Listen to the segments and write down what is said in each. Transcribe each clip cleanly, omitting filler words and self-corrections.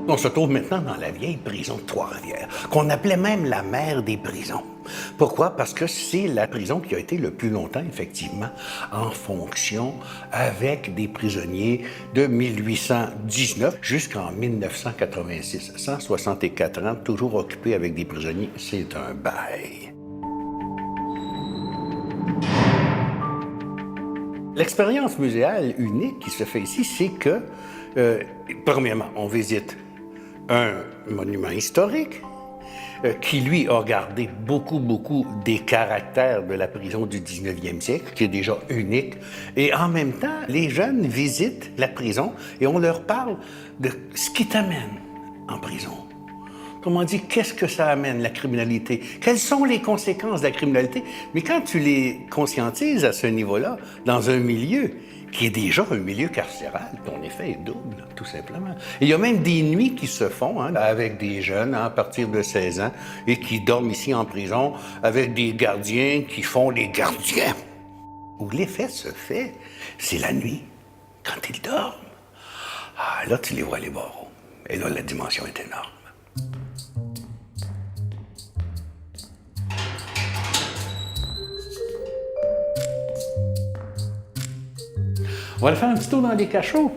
On se trouve maintenant dans la vieille prison de Trois-Rivières, qu'on appelait même la mère des prisons. Pourquoi? Parce que c'est la prison qui a été le plus longtemps, effectivement, en fonction avec des prisonniers de 1819 jusqu'en 1986. 164 ans, toujours occupés avec des prisonniers, c'est un bail. L'expérience muséale unique qui se fait ici, c'est que, premièrement, on visite un monument historique qui, lui, a gardé beaucoup des caractères de la prison du 19e siècle, qui est déjà unique. Et en même temps, les jeunes visitent la prison et on leur parle de ce qui t'amène en prison. Comment dire, qu'est-ce que ça amène, la criminalité? Quelles sont les conséquences de la criminalité? Mais quand tu les conscientises à ce niveau-là, dans un milieu qui est déjà un milieu carcéral, ton effet est double, tout simplement. Et il y a même des nuits qui se font avec des jeunes à partir de 16 ans et qui dorment ici en prison avec des gardiens qui font les gardiens. Où l'effet se fait, c'est la nuit, quand ils dorment. Ah, là, tu les vois les barreaux. Et là, la dimension est énorme. On va aller faire un petit tour dans les cachots.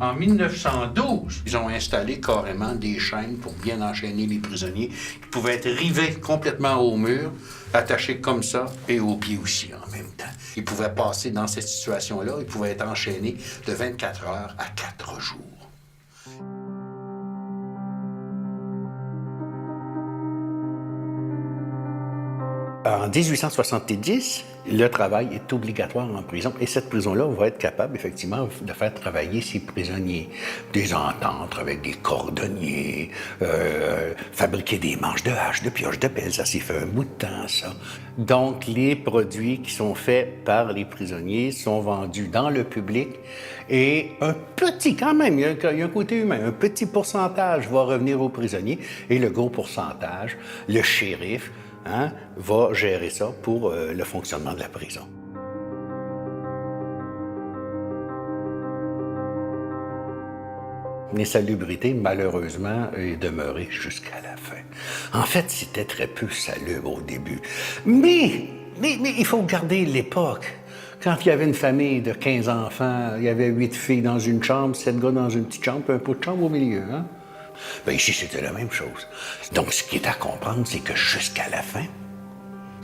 En 1912, ils ont installé carrément des chaînes pour bien enchaîner les prisonniers qui pouvaient être rivés complètement au mur, attachés comme ça, et aux pieds aussi en même temps. Ils pouvaient passer dans cette situation-là, ils pouvaient être enchaînés de 24 heures à 4 jours. En 1870, le travail est obligatoire en prison et cette prison-là va être capable, effectivement, de faire travailler ses prisonniers. Des ententes avec des cordonniers, fabriquer des manches de hache, de pioches, de pelle, ça s'est fait un bout de temps, ça. Donc, les produits qui sont faits par les prisonniers sont vendus dans le public et un petit, quand même, il y a un côté humain, un petit pourcentage va revenir aux prisonniers et le gros pourcentage, le shérif, va gérer ça pour le fonctionnement de la prison. L'insalubrité, malheureusement, est demeurée jusqu'à la fin. En fait, c'était très peu salubre au début. Mais il faut garder l'époque. Quand il y avait une famille de 15 enfants, il y avait 8 filles dans une chambre, 7 gars dans une petite chambre, puis un pot de chambre au milieu, Bien, ici, c'était la même chose. Donc, ce qui est à comprendre, c'est que jusqu'à la fin,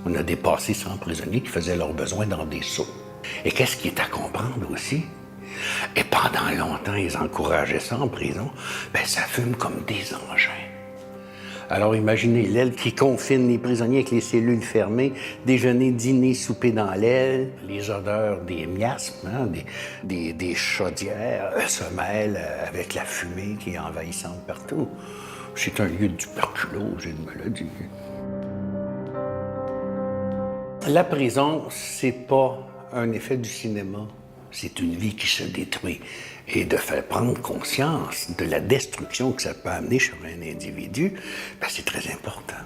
on a dépassé 100 prisonniers qui faisaient leurs besoins dans des seaux. Et qu'est-ce qui est à comprendre aussi? Et pendant longtemps, ils encourageaient ça en prison. Bien, ça fume comme des engins. Alors, imaginez l'aile qui confine les prisonniers avec les cellules fermées, déjeuner, dîner, souper dans l'aile, les odeurs des miasmes, des chaudières se mêlent avec la fumée qui est envahissante partout. C'est un lieu de tuberculose et de maladie. La prison, c'est pas un effet du cinéma. C'est une vie qui se détruit. Et de faire prendre conscience de la destruction que ça peut amener sur un individu, c'est très important.